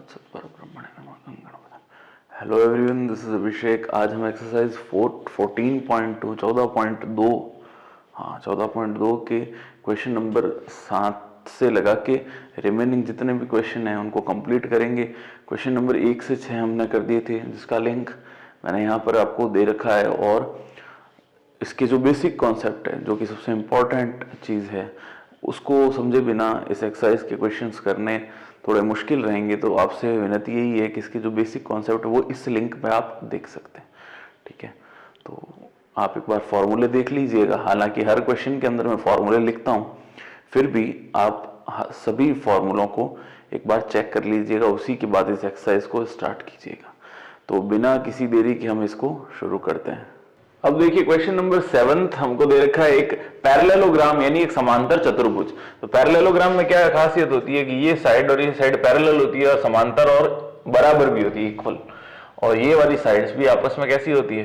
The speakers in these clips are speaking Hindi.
साक्षात सत्पर ब्रह्मणे नमः Ganapati. Hello everyone, this is Abhishek. आज हम एक्सरसाइज 14.2 14.2 के क्वेश्चन नंबर 7 से लगा के रिमेनिंग जितने भी क्वेश्चन हैं उनको कंप्लीट करेंगे। क्वेश्चन नंबर 1 से 6 हमने कर दिए थे, जिसका लिंक मैंने यहाँ पर आपको दे रखा है। और इसके जो बेसिक कॉन्सेप्ट है, जो कि सबसे इम्पोर्टेंट चीज़ है, उसको समझे बिना इस एक्सरसाइज के क्वेश्चंस करने थोड़े मुश्किल रहेंगे। तो आपसे विनती यही है कि इसके जो बेसिक कॉन्सेप्ट है वो इस लिंक पे आप देख सकते हैं, ठीक है। तो आप एक बार फॉर्मूले देख लीजिएगा। हालांकि हर क्वेश्चन के अंदर मैं फॉर्मूले लिखता हूँ, फिर भी आप सभी फॉर्मूलों को एक बार चेक कर लीजिएगा, उसी के बाद इस एक्सरसाइज को स्टार्ट कीजिएगा। तो बिना किसी देरी के हम इसको शुरू करते हैं। अब देखिए क्वेश्चन नंबर 7 हमको दे रखा है एक पैरेललोग्राम, यानी एक समांतर चतुर्भुज। तो पैरेललोग्राम में क्या खासियत होती है कि ये साइड और ये साइड पैरेलल होती है, और समांतर और बराबर भी होती है, इक्वल। और ये वाली साइड्स भी आपस में कैसी होती है,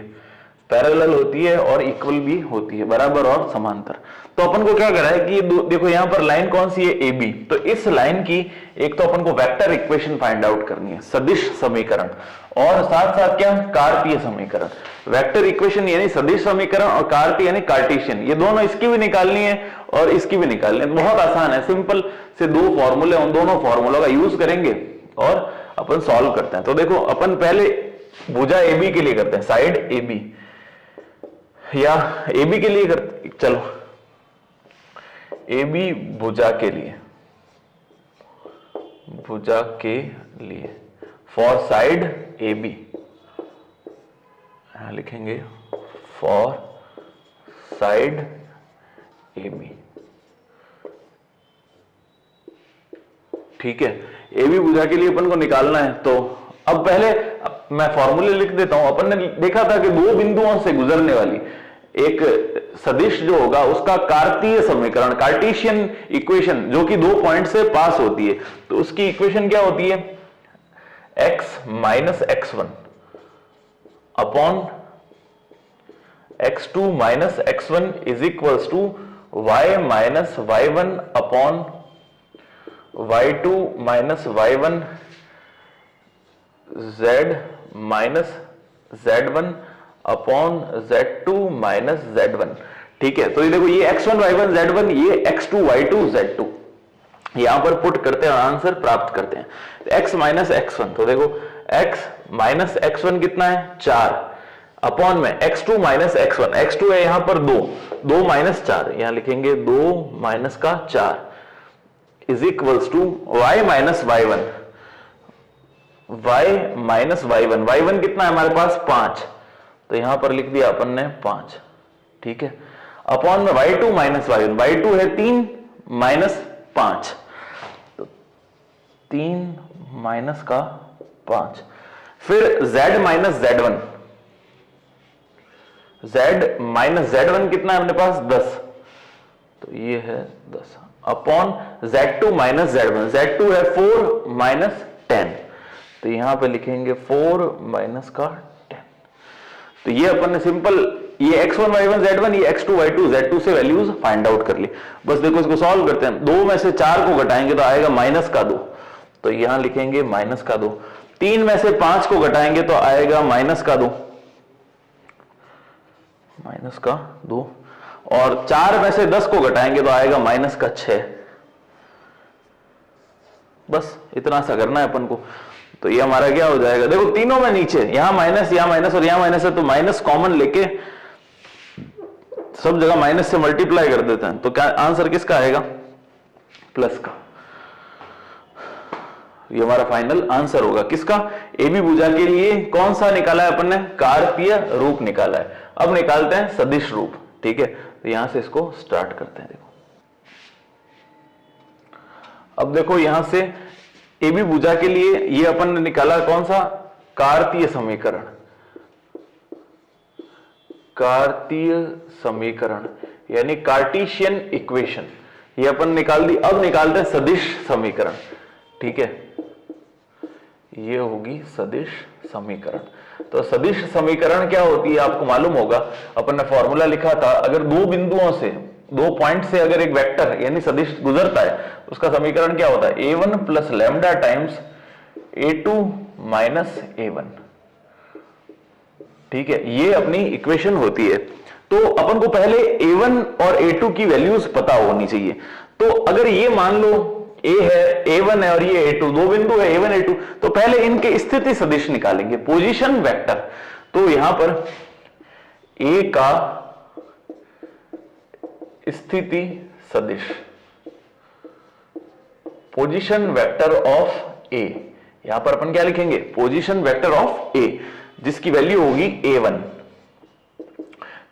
पैरेलल होती है और इक्वल भी होती है, बराबर और समांतर। तो अपन को क्या करा है कि देखो यहाँ पर लाइन कौन सी है, ए बी। तो इस लाइन की एक तो अपन को वेक्टर इक्वेशन फाइंड आउट करनी है, सदिश समीकरण, और साथ साथ क्या, कार्तीय समीकरण। वेक्टर इक्वेशन यानी सदिश समीकरण, और कार्तीय यानी कार्टेशियन, ये दोनों इसकी भी निकालनी है और इसकी भी निकालनी है। बहुत आसान है, सिंपल से दो फॉर्मूले, उन दोनों फॉर्मूलों का यूज करेंगे और अपन सॉल्व करते हैं। तो देखो अपन पहले भुजा ए बी के लिए करते हैं, साइड ए बी, या ए बी के लिए करते, चलो ए बी भुजा के लिए, भुजा के लिए फॉर साइड ए बी लिखेंगे, फॉर साइड ए बी, ठीक है। ए बी भुजा के लिए अपन को निकालना है। तो अब पहले मैं फॉर्मूले लिख देता हूं। अपन ने देखा था कि दो बिंदुओं से गुजरने वाली एक सदिश जो होगा उसका कार्तीय समीकरण, कार्टेशियन इक्वेशन, जो कि दो पॉइंट से पास होती है, तो उसकी इक्वेशन क्या होती है, x minus x1 upon x2 minus x1 is equals to y minus y1 upon y2 minus y1 z minus z1 upon z2 minus z1, ठीक है। तो ये देखो, ये x1 y1 z1, ये x2 y2 z2, यहां पर पुट करते हैं, आंसर प्राप्त करते हैं। x माइनस x1, तो देखो x माइनस x1 कितना है, 4, अपॉन में x2 माइनस x1, x2 है यहां पर 2, 2 माइनस 4, यहां लिखेंगे 2 माइनस का 4, is equals to y minus y1, y minus y1, y1 कितना है हमारे पास, 5, तो यहां पर लिख दिया अपन ने 5, ठीक है। अपॉन में y2 माइनस y1, y2 है 3 माइनस 5, तो 3 माइनस का 5, फिर z minus z1, z minus z1 कितना है अपने पास, 10, तो ये है 10, upon z2 minus z1, z2 है 4 माइनस 10, तो यहां पे लिखेंगे 4 माइनस का 10। तो ये अपन ने सिंपल, ये x1 y1 z1, ये x2 y2 z2 से वैल्यूज फाइंड आउट कर ली। बस देखो इसको सॉल्व करते हैं। 2 में से 4 को घटाएंगे तो आएगा माइनस का 2, तो यहां लिखेंगे माइनस का 2। 3 में से 5 को घटाएंगे तो आएगा माइनस का 2, माइनस का 2, और 4 में से 10 को घटाएंगे तो आएगा माइनस का 6। बस इतना सा करना है अपन को। तो ये हमारा क्या हो जाएगा, देखो तीनों में नीचे, यहां माइनस और यहां माइनस है, तो माइनस कॉमन लेके सब जगह माइनस से मल्टीप्लाई कर देते हैं, तो क्या आंसर किसका आएगा, प्लस का। ये हमारा फाइनल आंसर होगा किसका, ए बी भुजा के लिए कौन सा निकाला है अपन ने, कार्तीय रूप निकाला है। अब निकालते हैं सदिश रूप, ठीक है। तो यहां से इसको स्टार्ट करते हैं। देखो अब देखो यहां से ए बी भुजा के लिए ये अपन ने निकाला कौन सा, कार्तीय समीकरण, कार्तीय समीकरण यानी कार्टेशियन इक्वेशन, ये अपन निकाल दी। अब निकालते हैं सदिश समीकरण, ठीक है, ये होगी सदिश समीकरण। तो सदिश समीकरण क्या होती है आपको मालूम होगा, अपन ने फॉर्मूला लिखा था, अगर दो बिंदुओं से, दो पॉइंट से अगर एक वेक्टर यानी सदिश गुजरता है, उसका समीकरण क्या होता है, a1 plus lambda times a2 minus a1, ठीक है, ये अपनी इक्वेशन होती है। तो अपन को पहले a1 और a2 की वैल्यूज पता होनी चाहिए। तो अगर ये मान लो a है, a1 है और ये a2, दो बिंदु है a1 a2, तो पहले इनके स्थिति सदिश निकालेंगे, पोजीशन वेक्टर। तो यहां पर a का स्थिति सदिश, पोजीशन वेक्टर ऑफ a, यहां पर अपन क्या लिखेंगे, पोजीशन वेक्टर ऑफ a, जिसकी वैल्यू होगी a1।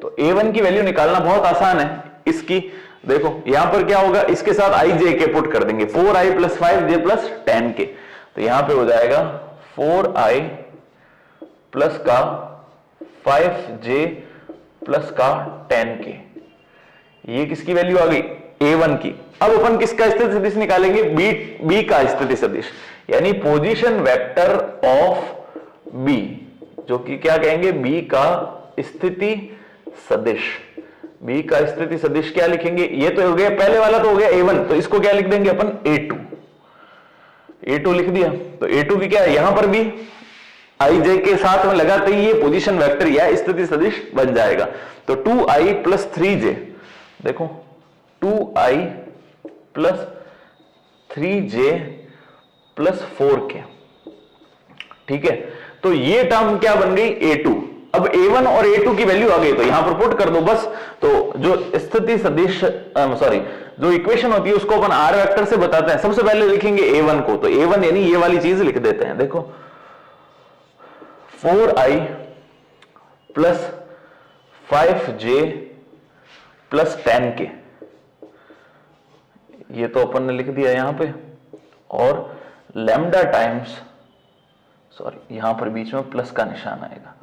तो a1 की वैल्यू निकालना बहुत आसान है। इसकी देखो यहां पर क्या होगा, इसके साथ i j के पुट कर देंगे, 4i प्लस 5j प्लस 10 के, तो यहां पे हो जाएगा 4i प्लस का 5j प्लस का 10 के। ये किसकी वैल्यू आ गई, a1 की। अब अपन किसका स्थिति सदिश निकालेंगे, b का स्थिति सदिश, यानी पोजीशन वेक्टर ऑफ b, जो कि क्या कहेंगे, b का स्थिति सदिश। b का स्थिति सदिश क्या लिखेंगे, ये तो हो गया पहले वाला, तो हो गया a1, तो इसको क्या लिख देंगे अपन, a2 लिख दिया। तो a2 की क्या है, यहां पर भी i j के साथ में लगाते ही ये पोजीशन वेक्टर या स्थिति सदिश बन जाएगा। तो 2i प्लस 3j, देखो 2i plus 3j plus 4k, ठीक है। तो ये टर्म क्या बन गई, a2। अब a1 और a2 की वैल्यू आ गई, तो यहां पर पुट कर दो बस। तो जो स्थिति सदिश जो इक्वेशन होती है उसको अपन r वेक्टर से बताते हैं। सबसे पहले लिखेंगे a1 को, तो a1 यानी ये वाली चीज लिख देते हैं। देखो 4i plus 5j plus 10k, ये तो अपन ने लिख दिया यहां पे, और लैम्डा टाइम्स, सॉरी यहां पर बीच में प्लस का निशान आएगा,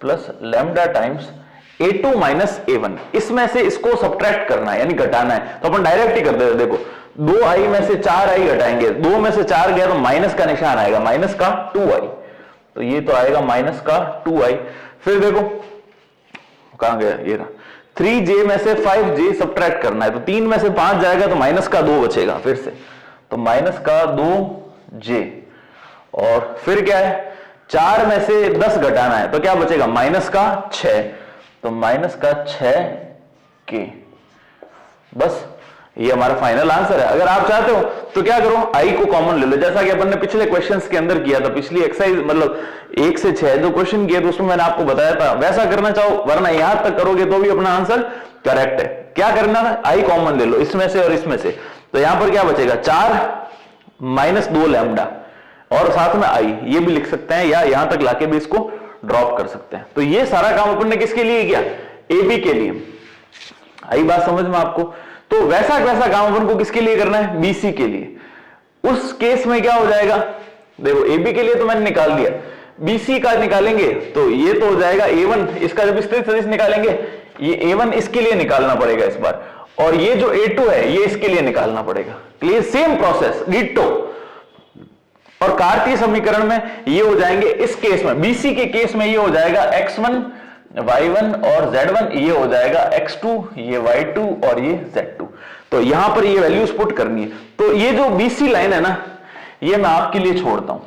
plus lambda times a2 minus a1। इसमें से इसको सब्ट्रैक्ट करना है यानी घटाना है, तो अपन डायरेक्ट ही कर देते। देखो 2i में से 4i घटाएंगे, 2 में से 4 गया तो माइनस का निशान आएगा, माइनस का 2i, तो ये तो आएगा माइनस का 2i। फिर देखो कहां गया, ये रहा, 3j में से 5j सब्ट्रैक्ट करना है, तो 3 में से 5 जाएगा तो माइनस का 2 बचेगा फिर से, तो माइनस का 2j। और फिर क्या है, 4 में से 10 घटाना है, तो क्या बचेगा, माइनस का 6, तो माइनस का 6k। बस ये हमारा फाइनल आंसर है। अगर आप चाहते हो तो क्या करो, i को कॉमन ले लो, जैसा कि अपन ने पिछले क्वेश्चंस के अंदर किया था, पिछली एक्सरसाइज मतलब 1 से 6 जो क्वेश्चन किए थे उसमें मैंने आपको बताया था, वैसा करना चाहो, वरना यहां तक करोगे तो भी अपना आंसर करेक्ट है। क्या करना था, i कॉमन ले लो इसमें से और इसमें से, तो यहां पर क्या बचेगा, 4 माइनस 2 लैम्डा, और साथ में i, ये भी लिख सकते हैं, या यहां तक लाके भी इसको ड्रॉप कर सकते हैं। तो ये सारा काम अपन ने किसके लिए किया, ab के लिए। आई बात समझ में आपको। तो वैसा वैसा काम अपन को किसके लिए करना है, bc के लिए। उस केस में क्या हो जाएगा, देखो ab के लिए तो मैंने निकाल दिया, bc का निकालेंगे तो ये तो हो जाएगा a1, इसका जब स्थिति सदिश निकालेंगे ये a1 इसके लिए निकालना पड़ेगा इस बार, और ये जो a2 है ये इसके लिए निकालना पड़ेगा। Clear, same process ditto. और कार्तीय समीकरण में ये हो जाएंगे, इस केस में bc के केस में ये हो जाएगा x1 y1 और z1, ये हो जाएगा x2, ये y2 और ये z2। तो यहां पर ये वैल्यूज पुट करनी है। तो ये जो bc लाइन है ना, ये मैं आपके लिए छोड़ता हूं,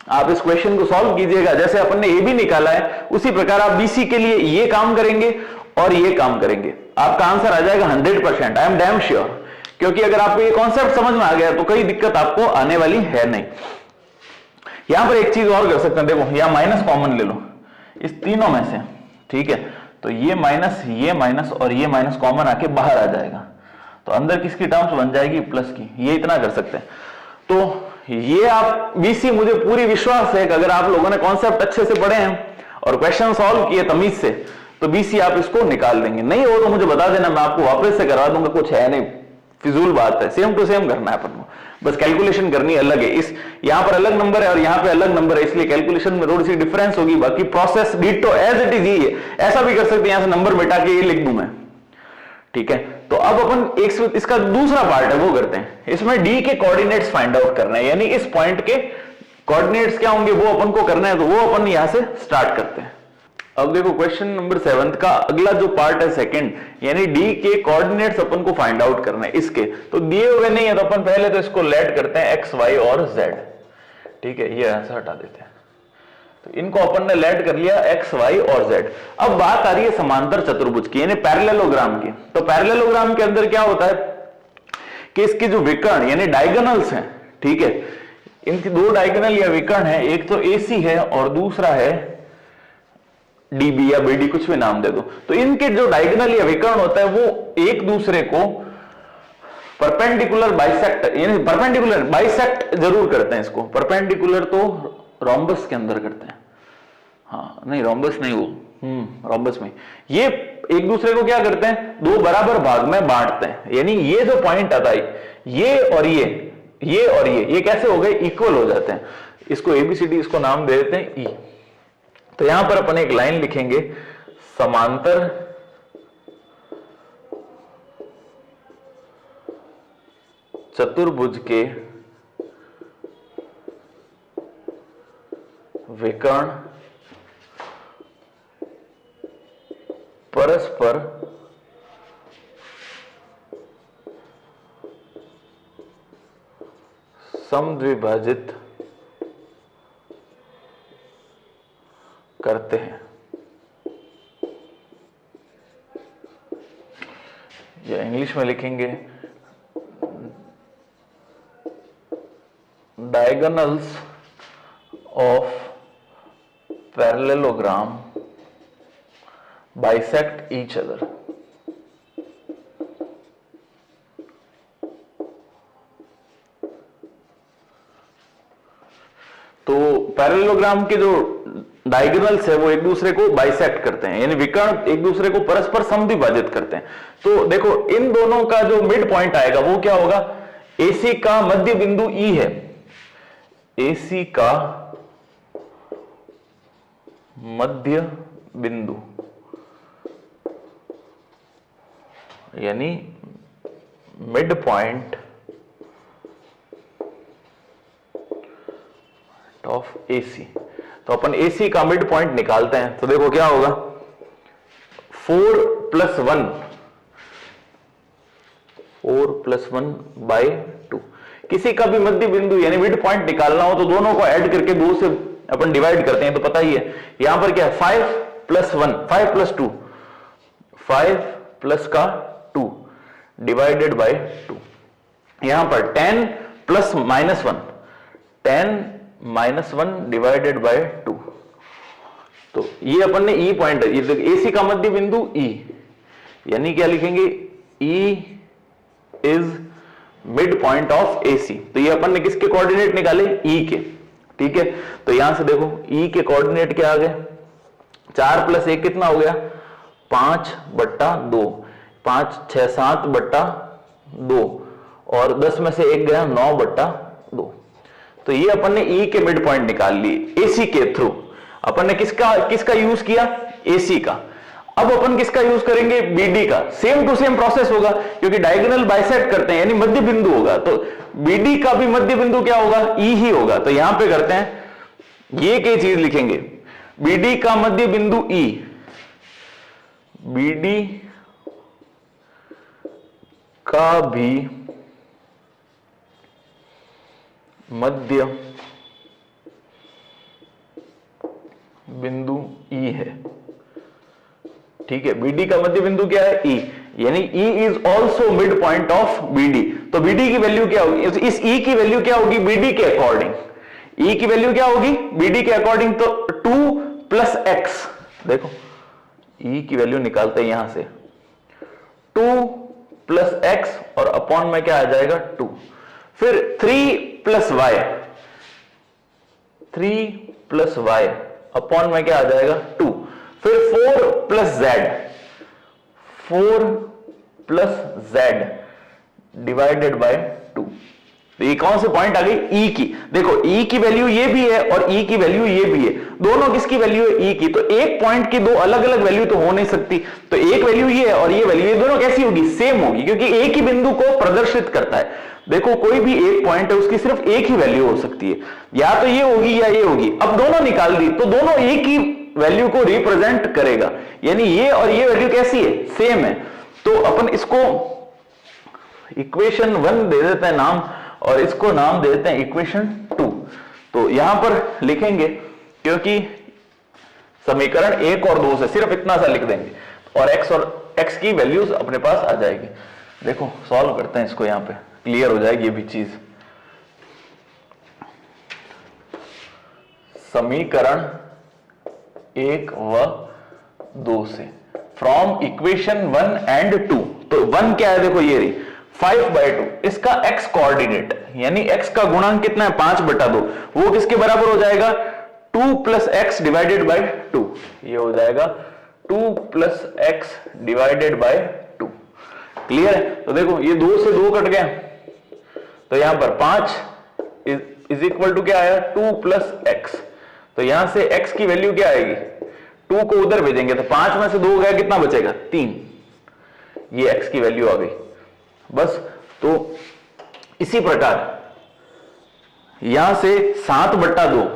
आप इस क्वेश्चन को सॉल्व कीजिएगा। जैसे अपन ने ab निकाला है उसी प्रकार आप bc के लिए ये काम करेंगे और ये काम करेंगे, आपका आंसर आ जाएगा 100%, आई एम डैम श्योर। क्योंकि अगर आपको ये कॉन्सेप्ट समझ में आ गया तो कोई दिक्कत आपको आने वाली है नहीं। यहां पर एक चीज और कर सकते हैं, देखो यहां माइनस कॉमन ले लो इस तीनों में से, ठीक है, तो ये माइनस और ये माइनस कॉमन आके बाहर आ जाएगा, तो अंदर किसकी टर्म्स बन जाएगी, प्लस की। ये इतना कर सकते हैं। तो ये आप bc, मुझे पूरी विश्वास है कि अगर आप लोगों ने कॉन्सेप्ट अच्छे से पढ़े हैं और क्वेश्चन सॉल्व किए तमीज से, तो bc आप इसको निकाल देंगे। नहीं हो तो मुझे बता देना, मैं आपको वापस से करवा दूंगा, कुछ है नहीं, फिजूल बात है, सेम टू सेम करना है अपन को, बस कैलकुलेशन करनी अलग है। इस यहां पर अलग नंबर है और यहां पे अलग नंबर है, इसलिए कैलकुलेशन में थोड़ी सी डिफरेंस होगी, बाकी process ditto as it is ही है। ऐसा भी कर सकते हैं, यहां से नंबर मिटा के ये लिख दूं मैं, ठीक है। तो अब अपन एक इसका दूसरा पार्ट है वो करते हैं। इसमें डी के कोऑर्डिनेट्स फाइंड आउट करना है, यानी इस पॉइंट के कोऑर्डिनेट्स क्या होंगे वो अपन को करना है, तो वो अपन यहां से स्टार्ट करते हैं। अब देखो क्वेश्चन नंबर 7 का अगला जो पार्ट है सेकंड, यानी डी के कोऑर्डिनेट्स अपन को फाइंड आउट करना है। इसके तो दिए हुए नहीं है तो अपन पहले तो इसको लेट करते हैं x y और z, ठीक है, ये ऐसा हटा देते हैं। तो इनको अपन ने लेट कर लिया x, y और z। अब बात आ रही है समांतर चतुर्भुज की, यानी पैरेललोग्राम की। तो पैरेललोग्राम के अंदर क्या होता है कि इसके जो विकर्ण यानी डायगोनल्स हैं, ठीक है, इनकी दो डायगोनल या विकर्ण है, एक तो AC है और दूसरा है DB या BD, कुछ भी नाम दे दो। तो इनके जो डायगोनल या विकर्ण होता है वो एक दूसरे को परपेंडिकुलर बाइसेक्ट, यानी परपेंडिकुलर बाइसेक्ट जरूर करते हैं इसको। परपेंडिकुलर तो रोम्बस के अंदर करते हैं, हाँ नहीं रोम्बस नहीं, वो रोम्बस में ये एक दूसरे को क्या करते हैं, दो बराबर भाग में बांटते हैं। यानी ये जो पॉइंट आता है, ये और ये कैसे हो गए, इक्वल हो जाते हैं। इसको ABCD, इसको नाम दे देते हैं E। तो यहां पर अपन एक लाइन लिखेंगे, समांतर चतुर्भुज के विकर्ण परस्पर समद्विभाजित करते हैं। या इंग्लिश में लिखेंगे, diagonals of parallelogram bisect each other. तो पैरेललोग्राम के जो डायगोनल्स है वो एक दूसरे को बाइसेक्ट करते हैं, यानी विकर्ण एक दूसरे को परस्पर समद्विभाजित करते हैं। तो देखो इन दोनों का जो मिड पॉइंट आएगा वो क्या होगा, AC का मध्य बिंदु E है, AC का मध्य बिंदु यानी मिड पॉइंट ऑफ AC। तो अपन AC का मिड पॉइंट निकालते हैं। तो देखो क्या होगा, 4 + 1 / 2। किसी का भी मध्य बिंदु यानी मिड पॉइंट निकालना हो तो दोनों को ऐड करके 2 से अपन डिवाइड करते हैं, तो पता ही है। यहां पर क्या है, 5 + 1, 5 + 2, 5 + का 2 डिवाइडेड बाय 2। यहां पर 10 + -1, 10 - 1 डिवाइडेड बाय 2। तो ये अपन ने E पॉइंट, ये AC का मध्य बिंदु E, यानी क्या लिखेंगे, E is mid point of AC। तो ये अपन ने किसके कोऑर्डिनेट निकाले, E के, ठीक है। तो यहां से देखो E के कोऑर्डिनेट क्या आ गए, 4 + 1 कितना हो गया, 5/2, 5 6 7/2 और 10 में से 1 गया, 9/2। तो ये अपन ने E के मिड पॉइंट निकाल लिए AC के थ्रू। अपन ने किसका यूज किया, AC का। अब अपन किसका यूज करेंगे, BD का। सेम टू सेम प्रोसेस होगा क्योंकि डायगोनल बाइसेक्ट करते हैं, यानी मध्य बिंदु होगा। तो BD का भी मध्य बिंदु क्या होगा, E ही होगा। तो यहां पे करते हैं, ये क्या चीज लिखेंगे, BD का मध्य बिंदु E, BD का भी मध्य बिंदु E है, ठीक है। BD का मध्य बिंदु क्या है, E, यानी E is also mid point of BD। तो BD की वैल्यू क्या होगी, इस E की वैल्यू क्या होगी, BD के अकॉर्डिंग। E की वैल्यू क्या होगी, BD के अकॉर्डिंग। तो 2 + x, देखो E की वैल्यू निकालते हैं यहां से, 2 + x और अपॉन में क्या आ जाएगा, 2। फिर 3 + y, 3 + y अपॉन में क्या आ जाएगा, 2। फिर 4 + z, 4 + z डिवाइडेड बाय 2। तो ये कौन से पॉइंट आ गई, E की। देखो E की वैल्यू ये भी है और E की वैल्यू ये भी है, दोनों किसकी वैल्यू है, E की। तो एक पॉइंट की दो अलग अलग वैल्यू तो हो नहीं सकती। तो एक वैल्यू ये है और ये वैल्यू, ये दोनों कैसी होगी, सेम होगी, क्योंकि एक ही बिंदु को प्रदर्शित करता है। देखो कोई भी एक पॉइंट है, उसकी सिर्फ एक ही वैल्यू हो सकती है, या तो ये होगी या ये होगी। अब दोनों निकाल दी तो दोनों एक ही वैल्यू को रिप्रेजेंट करेगा, यानी ये और ये वैल्यू कैसी है, सेम है। तो अपन इसको इक्वेशन 1 दे देते हैं नाम, और इसको नाम दे देते हैं इक्वेशन 2। तो यहां पर लिखेंगे, क्योंकि समीकरण 1 और 2 से सिर्फ इतना सा लिख देंगे और x की वैल्यूज अपने पास आ जाएगी। देखो सॉल्व करते हैं इसको, यहां पे क्लियर हो जाएगी ये भी चीज। समीकरण 1 व 2 से फ्रॉम इक्वेशन 1 एंड 2, तो 1 क्या है, देखो ये रही 5/2, इसका x कोऑर्डिनेट यानी x का गुणांक कितना है 5/2, वो किसके बराबर हो जाएगा 2 + x डिवाइडेड बाय 2, ये हो जाएगा 2 + x डिवाइडेड बाय 2। क्लियर है? तो देखो ये 2 से 2 कट गया, तो यहां पर 5 इज इक्वल टू क्या आया 2 + x, तो यहां से x की वैल्यू क्या आएगी, 2 को उधर भेजेंगे तो 5 में से 2 गया, कितना बचेगा 3, ये x की वैल्यू आ गई बस। तो इसी प्रकार यहां से 7/2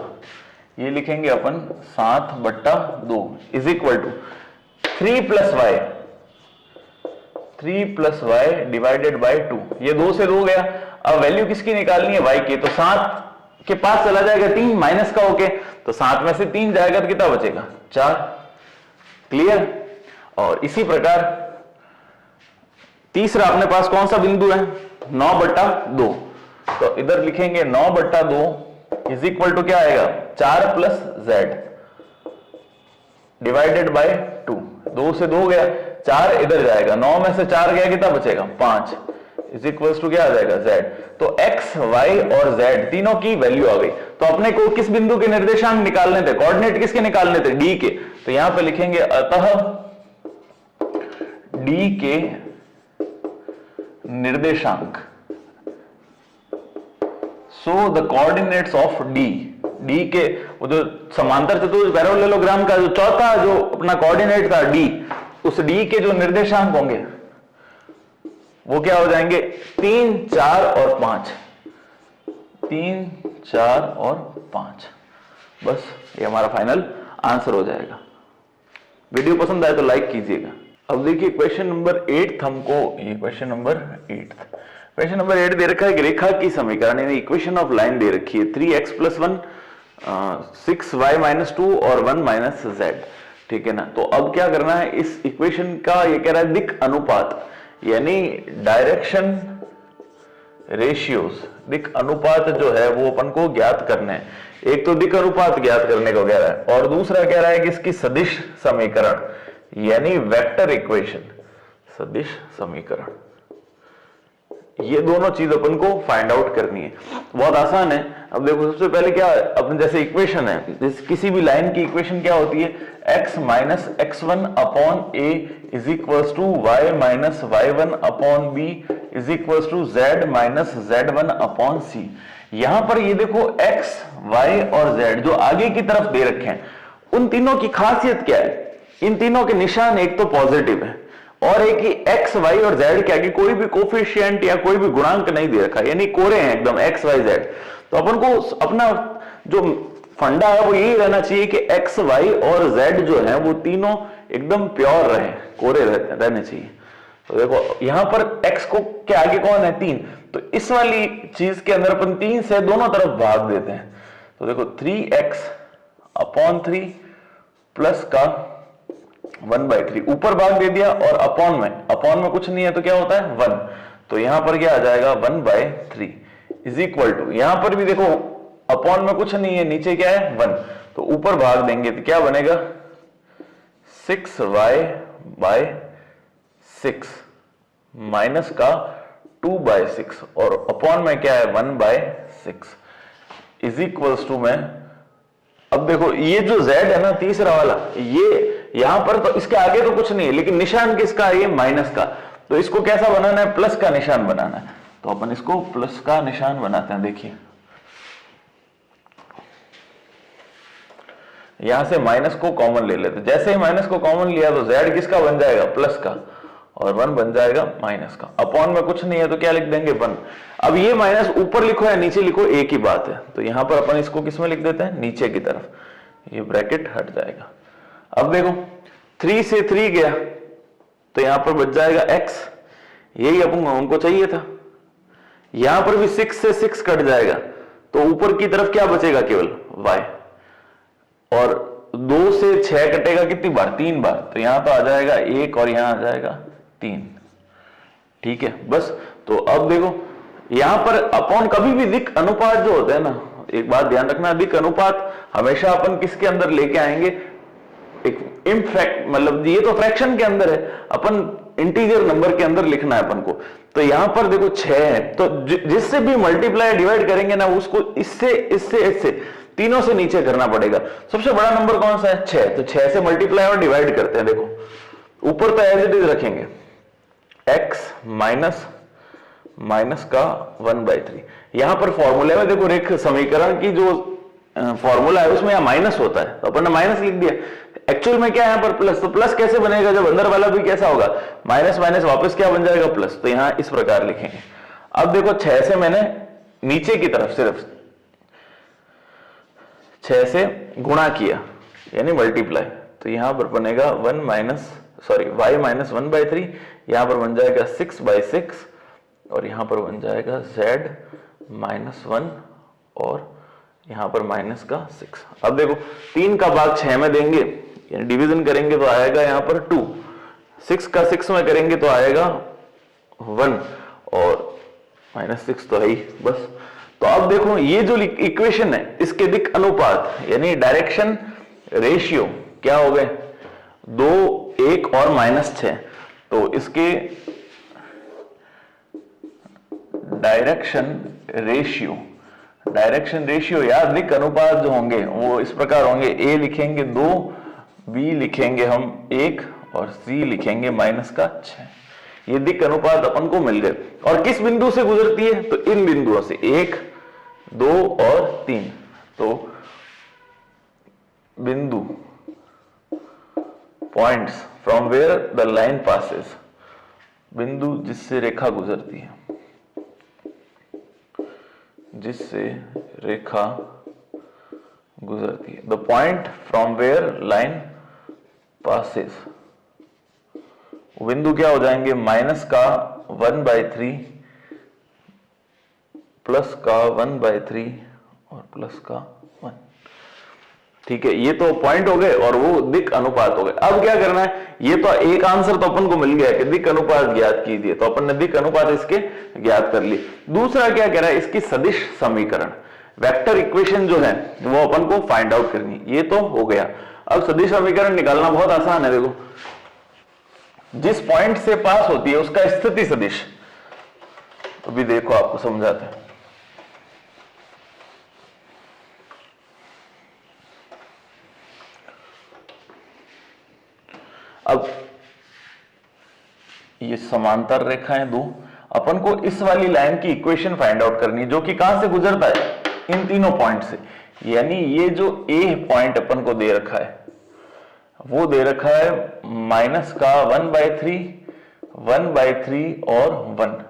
ये लिखेंगे अपन 7/2 is equal to 3 + y divided by 2, ये 2 से 2 गया। अब वैल्यू किसकी निकालनी है y की, तो 7 के पास चला जाएगा 3 माइनस का होके, तो 7 में से 3 जाएगा तो कितना बचेगा 4। क्लियर? और इसी प्रकार तीसरा अपने पास कौन सा बिंदु है 9/2, तो इधर लिखेंगे 9/2 इज इक्वल टू क्या आएगा 4 + z डिवाइडेड बाय 2, 2 से 2 गया, 4 इधर जाएगा, 9 में से 4 गया कितना बचेगा 5 इज इक्वल टू क्या आ जाएगा z। तो x, y और z तीनों की वैल्यू आ गई। तो अपने को किस बिंदु के निर्देशांक निकालने थे, कोऑर्डिनेट किसके निकालने थे d के, तो यहां पे लिखेंगे अतः d के निर्देशांक, so the coordinates of D के, वो जो समांतर चतुर्भुज पैरेललोग्राम का जो चौथा जो अपना कोऑर्डिनेट था d, उस d के जो निर्देशांक होंगे वो क्या हो जाएंगे 3, 4 और 5, 3, 4 और 5, बस ये हमारा फाइनल आंसर हो जाएगा। वीडियो पसंद आए तो लाइक कीजिएगा। अब देखिए क्वेश्चन नंबर 8 हमको, ये क्वेश्चन नंबर 8 दे रखा है कि रेखा की समीकरण यानी इक्वेशन ऑफ लाइन दे रखी है 3x + 1 6y - 2 और 1 - z, ठीक है ना। तो अब क्या करना है, इस इक्वेशन का ये कह रहा है दिक् अनुपात यानी डायरेक्शन रेशियोज, दिक् अनुपात जो है वो अपन को ज्ञात करने हैं। एक तो दिक् अनुपात ज्ञात करने को कह रहा है और दूसरा कह रहा है कि इसकी सदिश समीकरण यानी वेक्टर इक्वेशन, सदिश समीकरण, ये दोनों चीज अपन को फाइंड आउट करनी है। बहुत आसान है। अब देखो सबसे पहले क्या अपन, जैसे इक्वेशन है, जैसे किसी भी लाइन की इक्वेशन क्या होती है x - x1 upon a is equals to y - y1 upon b is equals to z - z1 upon c। यहां पर ये देखो x, y और z जो आगे की तरफ दे रखे हैं, उन तीनों की खासियत क्या है, इन तीनों के निशान एक तो पॉजिटिव है और एक ही x, y और z के आगे कोई भी कोफिशिएंट या कोई भी गुणांक नहीं दे रखा, यानी कोरे हैं एकदम x, y, z। तो अपन को अपना जो फंडा है वो यही रहना चाहिए कि x, y और z जो है वो तीनों एकदम प्योर रहे, कोरे रहने चाहिए। तो देखो यहां पर x को के आगे कौन है 3, तो इस वाली चीज के अंदर अपन 3 से दोनों तरफ भाग देते हैं। तो देखो 3x अपॉन 3 प्लस का 1/3 ऊपर भाग दे दिया और अपॉन में कुछ नहीं है तो क्या होता है 1, तो यहां पर क्या आ जाएगा 1/3 इज इक्वल टू, यहां पर भी देखो अपॉन में कुछ नहीं है, नीचे क्या है 1, तो ऊपर भाग देंगे तो क्या बनेगा 6y/6 माइनस का 2/6 और अपॉन में क्या है 1/6 इज इक्वल्स टू में, अब देखो ये जो z है ना तीसरा वाला, ये यहां पर तो इसके आगे तो कुछ नहीं है लेकिन निशान किसका है ये माइनस का, तो इसको कैसा बनाना है प्लस का निशान बनाना है। तो अपन इसको प्लस का निशान बनाते हैं। देखिए यहां से माइनस को कॉमन ले लेते, जैसे ही माइनस को कॉमन लिया तो z किसका बन जाएगा प्लस का और 1 बन जाएगा माइनस का। अपॉन में कुछ नहीं है तो क्या लिख देंगे 1। अब ये माइनस ऊपर लिखो या नीचे लिखो एक ही बात है, तो यहां पर अपन इसको किस में लिख देते हैं नीचे की तरफ, ये ब्रैकेट हट जाएगा। अब देखो 3 से 3 गया तो यहां पर बच जाएगा x, यही अपन उनको चाहिए था। यहां पर भी 6 से 6 कट जाएगा तो ऊपर की तरफ क्या बचेगा, केवल y, और 2 से 6 कटेगा कितनी बार, 3 बार, तो यहां तो आ जाएगा 1 और यहां आ जाएगा 3। ठीक है, बस। तो अब देखो यहां पर अपॉन कभी भी दिक् अनुपात जो होते हैं ना, एक बात ध्यान रखना, दिक् अनुपात हमेशा अपन किसके अंदर लेके आएंगे, एक इम्फैक्ट, मतलब ये तो फ्रैक्शन के अंदर है, अपन इंटीजर नंबर के अंदर लिखना है अपन को। तो यहां पर देखो 6 है, तो जिससे भी मल्टीप्लाई डिवाइड करेंगे ना, उसको इससे इससे इससे तीनों से नीचे करना पड़ेगा। सबसे बड़ा नंबर कौन सा है, 6, तो 6 से मल्टीप्लाई और डिवाइड करते हैं। देखो ऊपर तो एज इट इज रखेंगे, x माइनस का 1/3। यहां पर फॉर्मूले में देखो रेख समीकरण की जो फॉर्मूला है उसमें यहां माइनस होता है, तो अपन ने माइनस लिख दिया। एक्चुअल में क्या है यहाँ पर प्लस, तो प्लस कैसे बनेगा, जब अंदर वाला भी कैसा होगा, माइनस माइनस वापस क्या बन जाएगा, प्लस। तो यहां इस प्रकार लिखेंगे। अब देखो 6 से मैंने नीचे की तरफ सिर्फ 6 से गुणा किया, यानी मल्टीप्लाई, तो यहां पर बनेगा y माइनस 1/3, यहां पर बन जाएगा 6/6, और यहां पर बन जाएगा z माइनस 1, और यहां पर माइनस का 6। अब देखो 3 का भाग 6 में देंगे, यानी डिवीजन करेंगे तो आएगा यहां पर 2, 6 का 6 में करेंगे तो आएगा 1, और -6 तो है ही, बस। तो अब देखो ये जो इक्वेशन है, इसके दिक् अनुपात यानी डायरेक्शन रेशियो क्या हो गए, 2, 1 और -6। तो इसके डायरेक्शन रेशियो या दिक् अनुपात जो होंगे वो इस प्रकार होंगे, a लिखेंगे 2, b लिखेंगे हम 1, और c लिखेंगे -6। ये दिक् अनुपात अपन को मिल गए। और किस बिंदु से गुजरती है, तो इन बिंदुओं से 1, 2 और 3। तो बिंदु points from where the line passes, बिंदु जिससे रेखा गुजरती है, जिससे रेखा गुजरती है, the point from where line passes, बिंदु क्या हो जाएंगे, माइनस का 1/3, प्लस का 1/3 और प्लस का 1। ठीक है, ये तो पॉइंट हो गए और वो दिक् अनुपात हो गए। अब क्या करना है, ये तो एक आंसर तो अपन को मिल गया कि दिक् अनुपात ज्ञात कीजिए, तो अपन ने दिक् अनुपात इसके ज्ञात कर लिए। दूसरा क्या कह रहा है, इसकी सदिश समीकरण, वेक्टर इक्वेशन जो है वो अपन को फाइंड आउट करनी, ये तो हो गया। अब सदिश समीकरण निकालना बहुत आसान है। देखो जिस पॉइंट से पास होती है उसका स्थिति सदिश, अभी देखो आपको समझाते हैं। अब ये समांतर रेखाएं दो, अपन को इस वाली लाइन की इक्वेशन फाइंड आउट करनी है, जो कि कहां से गुजरता है, इन तीनों पॉइंट से। यानी ये जो ए पॉइंट अपन को दे रखा है, वो दे रखा है माइनस का 1/3, 1/3 और 1।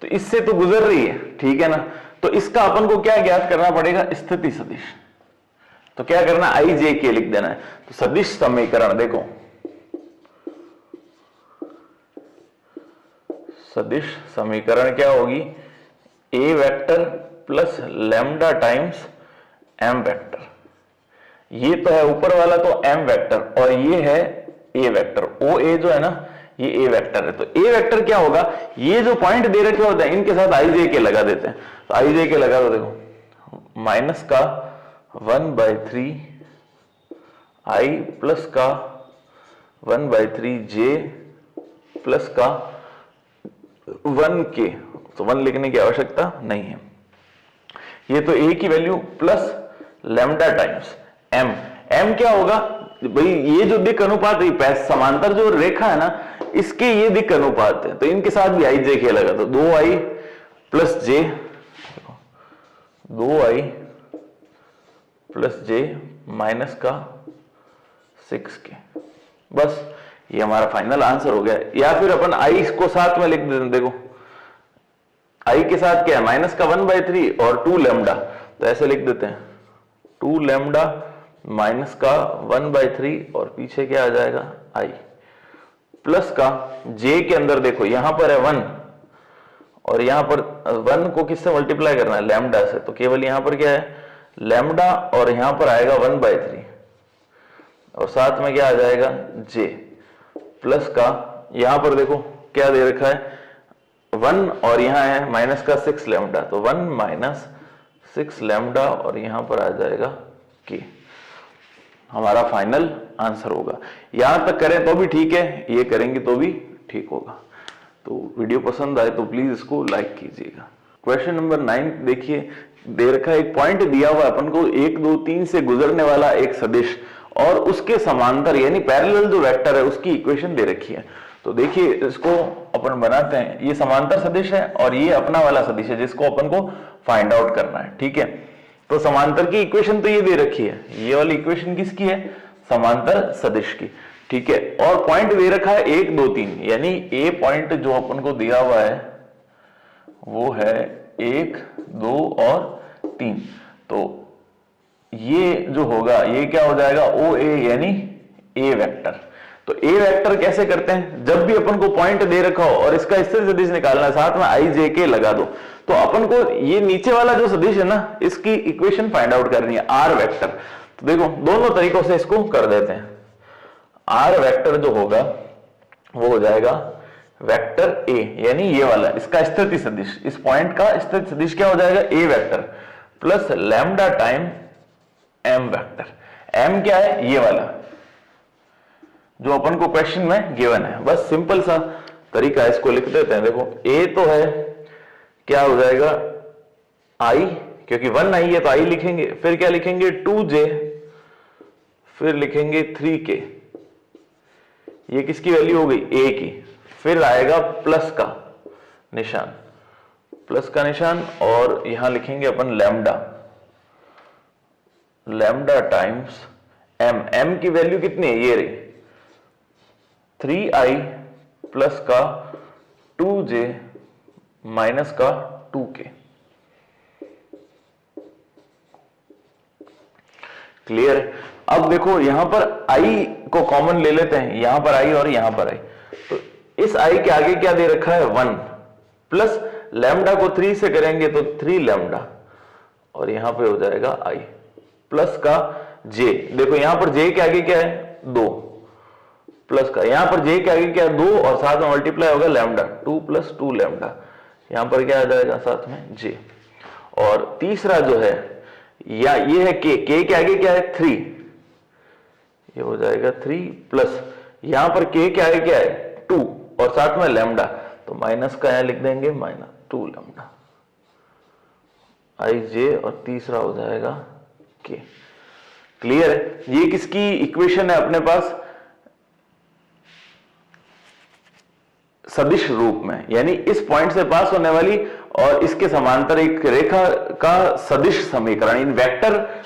तो इससे तो गुजर रही है, ठीक है ना। तो इसका अपन को क्या ज्ञात करना पड़ेगा, स्थिति सदिश। तो क्या करना, आई जे के लिख देना है। तो सदिश समीकरण देखो, सदिश समीकरण क्या होगी, a vector plus lambda times m vector. ये तो है ऊपर वाला तो एम वेक्टर, और ये है ए वेक्टर। ओ ए जो है ना, ये ए वेक्टर है। तो ए वेक्टर क्या होगा, ये जो पॉइंट दे रखे होते हैं इनके साथ आई जे के लगा देते हैं। तो आई जे के लगा दो, देखो माइनस का 1/3 आई प्लस का 1/3 जे प्लस का 1 के, तो 1 लिखने की आवश्यकता नहीं है। ये तो ए की value plus lambda times M. M क्या होगा भाई, ये जो दिक् अनुपात है, समांतर जो रेखा है ना, इसके ये दिक् अनुपात है, तो इनके साथ भी आई जे के लगा। तो 2i प्लस जे, 2i प्लस जे माइनस का 6 के, बस ये हमारा फाइनल आंसर हो गया। या फिर अपन आई को साथ में लिख देते, देखो आई के साथ क्या है, माइनस का 1/3 और 2 लैम्डा, तो ऐसे लिख देते हैं 2 लैम्डा माइनस का 1/3 और पीछे क्या आ जाएगा आई, प्लस का जे के अंदर देखो यहां पर है 1 और यहाँ पर 1 को किससे मल्टीप्लाई करना है, लैम्डा से, तो केवल यहाँ पर क्या है लैम्डा, और यहाँ पर आएगा 1/3 और साथ में क्या आ जाएगा j प्लस का, यहाँ पर देखो क्या दे रखा है 1 और यहाँ है माइनस का 6 लैम्डा, तो 1 माइनस 6 लैम्डा और यहाँ पर आ जाएगा k, हमारा फाइनल आंसर होगा। यहां तक करें तो भी ठीक है, ये करेंगे तो भी ठीक होगा। तो वीडियो पसंद आए तो प्लीज इसको लाइक कीजिएगा। क्वेश्चन नंबर 9 देखिए, दे रखा है एक पॉइंट दिया हुआ अपन को 1 2 3 से गुजरने वाला एक सदिश और उसके समांतर यानी पैरेलल जो वेक्टर है उसकी इक्वेशन दे रखी है। तो देखिए इसको अपन बनाते हैं, ये समांतर सदिश है और ये अपना वाला सदिश है जिसको अपन को फाइंड आउट करना है, ठीक है। तो समांतर की इक्वेशन तो ये दे रखी है, ये वाली इक्वेशन किसकी है, समांतर सदिश की, ठीक है। और पॉइंट दे रखा है 1 2 3, यानी ए पॉइंट जो अपन को दिया हुआ है वो है 1 2 और 3, तो ये जो होगा ये क्या हो जाएगा ओ ए, यानी ए वेक्टर। तो ए वेक्टर कैसे करते हैं, जब भी अपन को पॉइंट दे रखा हो और इसका स्थिर सदिश निकालना है साथ में आई जे के लगा दो, तो अपन को ये नीचे वाला जो सदिश है ना इसकी इक्वेशन फाइंड आउट करनी है आर वेक्टर। तो देखो दोनों तरीकों से इसको कर देते हैं। आर वेक्टर जो होगा वो हो जाएगा वेक्टर ए, यानी ये वाला इसका स्थिति सदिश, इस पॉइंट का स्थिति सदिश क्या हो जाएगा a vector plus lambda time m vector. M क्या है, ये वाला जो अपन को क्वेश्चन में गिवन है। बस सिंपल सा तरीका है, इसको लिख देते हैं। देखो ए तो है क्या हो जाएगा आई, क्योंकि 1 आई है तो आई लिखेंगे, फिर क्या लिखेंगे 2j, फिर लिखेंगे 3k, ये किसकी वैल्यू हो गई ए की, फिर आएगा प्लस का निशान, प्लस का निशान, और यहां लिखेंगे अपन lambda, lambda times M, m की वैल्यू कितनी है ये रही 3i प्लस का 2j माइनस का 2k। क्लियर है। अब देखो यहां पर i को कॉमन ले लेते हैं, यहां पर i और यहां पर i, तो इस i के आगे क्या दे रखा है 1 प्लस लैम्डा को 3 से करेंगे तो 3 लैम्डा और यहां पे हो जाएगा i प्लस का j, देखो यहां पर j के आगे क्या है 2 प्लस का, यहां पर j के आगे क्या है 2 और साथ में मल्टीप्लाई होगा लैम्डा 2 प्लस 2 लैम्डा, यहां पर क्या आ जाएगा साथ में j। और तीसरा जो है या ये है k, k के आगे क्या है 3, ये हो जाएगा 3 प्लस यहां पर k के आगे क्या है 2 और साथ में लैम्डा, तो माइनस का यहां लिख देंगे -2 लैम्डा आई जे और तीसरा हो जाएगा k। क्लियर है। ये किसकी इक्वेशन है अपने पास सदिश रूप में, यानी इस पॉइंट से पास होने वाली और इसके समांतर एक रेखा का सदिश समीकरण, इन वेक्टर,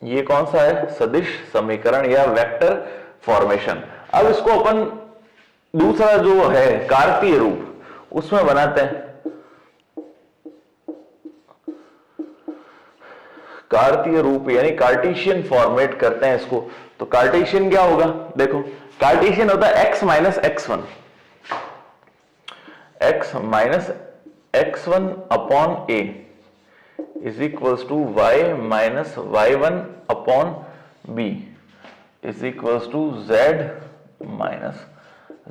ये कौन सा है सदिश समीकरण या वेक्टर फॉर्मेशन। अब इसको अपन दूसरा जो है कार्तीय रूप उसमें बनाते हैं, कार्तीय रूप यानी कार्टेशियन फॉर्मेट करते हैं इसको। तो कार्टेशियन क्या होगा, देखो कार्टेशियन होता है x minus x1, x minus x1 upon a is equals to y minus y1 upon b is equals to z minus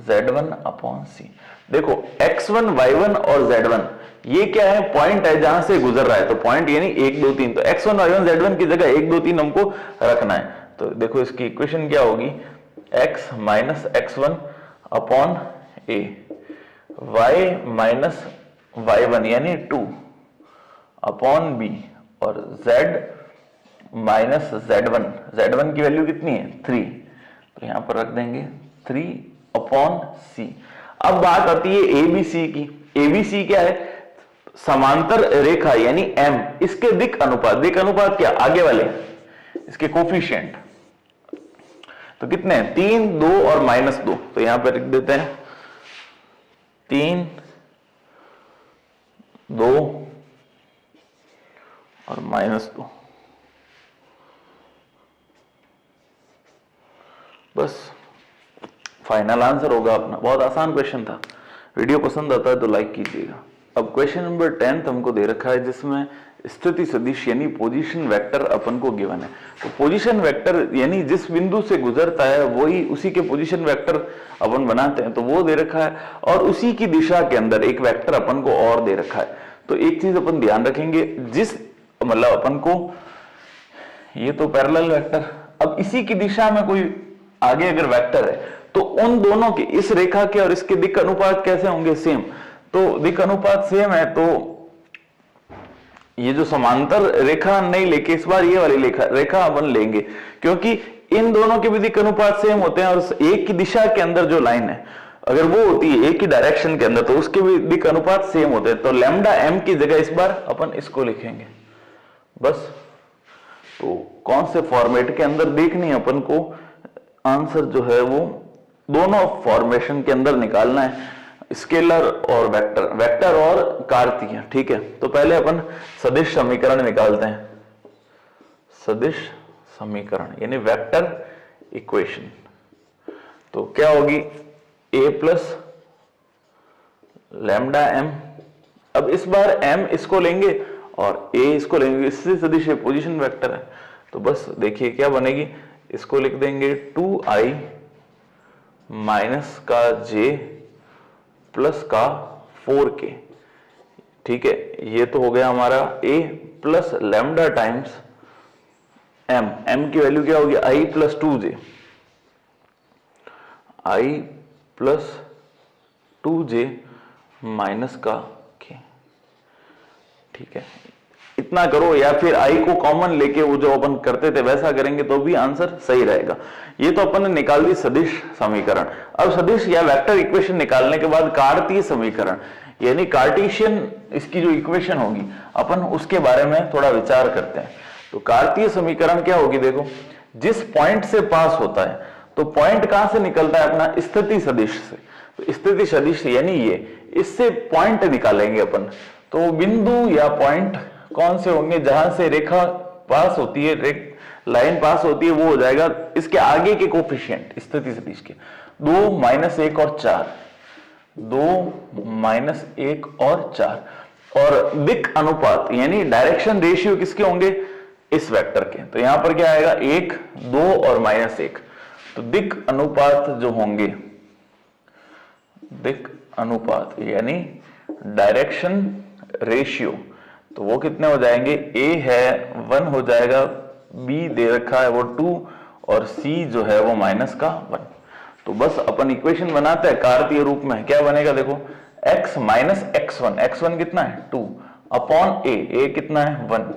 z1 upon c। देखो x1 y1 और z1 ये क्या है पॉइंट है जहां से गुजर रहा है, तो पॉइंट यानी 1 2 3, तो x1 y1 z1 की जगह 1 2 3 हमको रखना है। तो देखो इसकी इक्वेशन क्या होगी x minus x1 upon a, y minus y1 यानी 2 अपॉन b और z माइनस z1, z1 की वैल्यू कितनी है 3, तो यहां पर रख देंगे 3 अपॉन c। अब बात आती है एबीसी की। एबीसी क्या है समांतर रेखा यानी m, इसके दिक् अनुपात, दिक् अनुपात क्या आगे वाले इसके कोफिशिएंट, तो कितने हैं 3 2 और -2, तो यहां पे लिख देते हैं 3 2 और -2। बस फाइनल आंसर होगा अपना। बहुत आसान क्वेश्चन था, वीडियो पसंद आता है तो लाइक कीजिएगा। अब क्वेश्चन नंबर 10 हमको दे रखा है जिसमें स्थिति सदिश यानी पोजीशन वेक्टर अपन को गिवन है। तो पोजीशन वेक्टर यानी जिस बिंदु से गुजरता है वही उसी के पोजीशन वेक्टर अपन बनाते हैं, तो वो दे रखा है और उसी की दिशा के अंदर एक वेक्टर अपन को और दे रखा है। तो एक चीज अपन ध्यान रखेंगे, जिस मतलब अपन को ये तो पैरेलल वेक्टर, अब इसी की दिशा में कोई आगे अगर वेक्टर है तो उन दोनों के इस रेखा के और इसके दिक् अनुपात कैसे होंगे, सेम। तो दिक् अनुपात सेम है तो ये जो समांतर रेखा नहीं लेके इस बार ये वाली रेखा अपन लेंगे, क्योंकि इन दोनों के भी दिक् अनुपात सेम होते हैं और एक की दिशा के अंदर जो लाइन है अगर वो होती है एक ही डायरेक्शन के अंदर तो उसके भी दिक् अनुपात सेम होते हैं। तो लैम्डा एम की जगह इस बार अपन इसको लिखेंगे बस। तो कौन से फॉर्मेट के अंदर देखनी है अपन को, आंसर जो है वो दोनों फॉर्मेशन के अंदर निकालना है, स्केलर और वेक्टर, वेक्टर और कार्तीय। ठीक है, तो पहले अपन सदिश समीकरण निकालते हैं। सदिश समीकरण यानी वेक्टर इक्वेशन, तो क्या होगी a प्लस लैम्डा एम। अब इस बार m इसको लेंगे और a इसको लेंगे, इससे सदिश पोजीशन वेक्टर है। तो बस देखिए क्या बनेगी, इसको लिख देंगे 2i माइनस का j प्लस का 4k। ठीक है, ये तो हो गया हमारा a plus lambda times m। m की वैल्यू क्या होगी i plus 2j, i plus 2j minus का k। ठीक है, इतना करो या फिर i को कॉमन लेके वो जो अपन करते थे वैसा करेंगे तो भी आंसर सही रहेगा। ये तो अपन ने निकाल दी सदिश समीकरण। अब सदिश या वेक्टर इक्वेशन निकालने के बाद कार्तीय समीकरण यानी कार्टेशियन इसकी जो इक्वेशन होगी अपन उसके बारे में थोड़ा विचार करते हैं। तो कार्तीय समीकरण क्या होगी, देखो जिस पॉइंट से पास होता है तो पॉइंट कहां से निकलता है अपना, स्थिति सदिश से। तो स्थिति सदिश यानी ये, इससे पॉइंट निकालेंगे अपन। तो बिंदु या पॉइंट कौन से होंगे जहां से रेखा पास होती है, लाइन पास होती है, वो हो जाएगा इसके आगे के कोफिशिएंट स्थिति सदिश के 2, -1 और 4, 2, -1 और 4। और दिक् अनुपात यानी डायरेक्शन रेशियो किसके होंगे, इस वेक्टर के। तो यहां पर क्या आएगा 1, 2 और -1। तो दिक् अनुपात जो होंगे, दिक् अनुपात यानी डायरेक्शन रेशियो, तो वो कितने हो जाएंगे, a है 1 हो जाएगा, b दे रखा है वो 2 और c जो है वो -1। तो बस अपन इक्वेशन बनाते हैं कार्तीय रूप में। क्या बनेगा देखो, x माइनस x1, x1 कितना है 2 अपॉन a कितना है 1,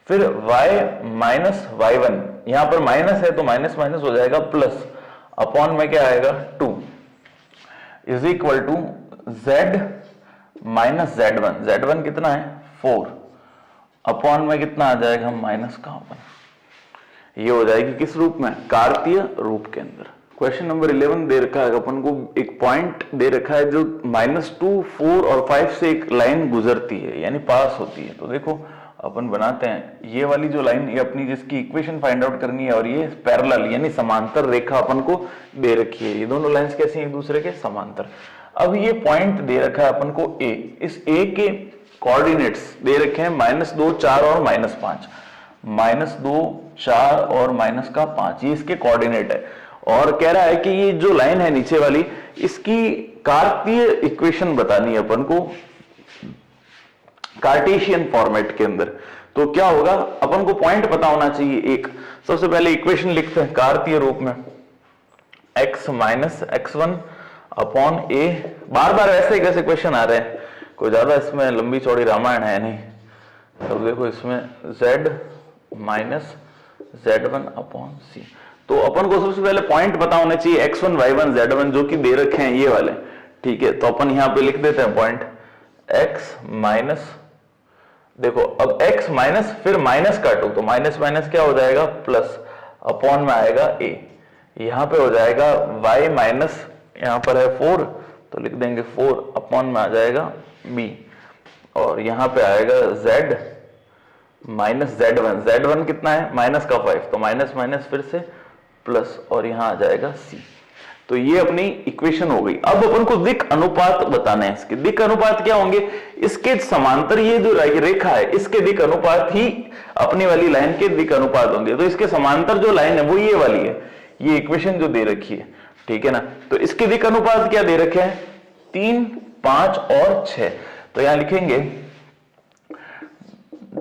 फिर y माइनस y1, यहां पर माइनस है तो माइनस माइनस हो जाएगा प्लस, अपॉन में क्या आएगा 2 is equal to z minus z1, z1 कितना है 4, अपॉन में कितना आ जाएगा -1। ये हो जाएगी किस रूप में, कार्तीय रूप के अंदर। क्वेश्चन नंबर 11 दे रखा है अपन को, एक पॉइंट दे रखा है जो -2, 4 और 5 से एक लाइन गुजरती है यानी पास होती है। तो देखो अपन बनाते हैं, ये वाली जो लाइन ये अपनी जिसकी इक्वेशन फाइंड आउट करनी है और ये पैरेलल यानी समांतर रेखा अपन को दे रखी है। ये दोनों लाइंस कैसी हैं, एक दूसरे के समांतर। अब ये पॉइंट दे रखा है अपन को a, इस a के कोऑर्डिनेट्स दे रखे हैं -2, 4 और -5, -2, 4 और -5, ये इसके कोऑर्डिनेट है। और कह रहा है कि ये जो लाइन है नीचे वाली इसकी कार्तीय इक्वेशन बतानी है अपन को कार्टेशियन फॉर्मेट के अंदर। तो क्या होगा, अपन को पॉइंट पता होना चाहिए एक। सबसे पहले इक्वेशन लिखते हैं कार्तीय रूप में, x minus x1 upon a। बार बार ऐसे कैसे क्वेश्चन आ रहे हैं, कोई ज्यादा इसमें लंबी चौड़ी रामायण है नहीं। तो देखो इसमें z minus z1 upon c। तो अपन को सबसे पहले पॉइंट पता होने चाहिए x1, y1, z1 जो कि दे रखे हैं ये वाले। ठीक है, तो अपन यहां पे लिख देते हैं पॉइंट x माइनस, देखो अब x माइनस फिर माइनस काटो तो माइनस माइनस क्या हो जाएगा प्लस, अपॉन में आएगा a। यहां पे हो जाएगा y माइनस, यहां पर है 4 तो लिख देंगे 4, अपॉन में आ जाएगा b। और यहां पे आएगा z माइनस z1, z1 कितना है -5 तो माइनस माइनस फिर से प्लस और यहां आ जाएगा c। तो ये अपनी इक्वेशन हो गई। अब अपन को दिक् अनुपात बताना है। इसके दिक् अनुपात क्या होंगे, इसके समांतर ये जो रेखा है इसके दिक् अनुपात ही अपनी वाली लाइन के दिक् अनुपात होंगे। तो इसके समांतर जो लाइन है वो ये वाली है, ये इक्वेशन जो दे रखी है, ठीक है ना। तो इसके दिक् अनुपात क्या दे रखे हैं, 3, 5 और 6। तो यहां लिखेंगे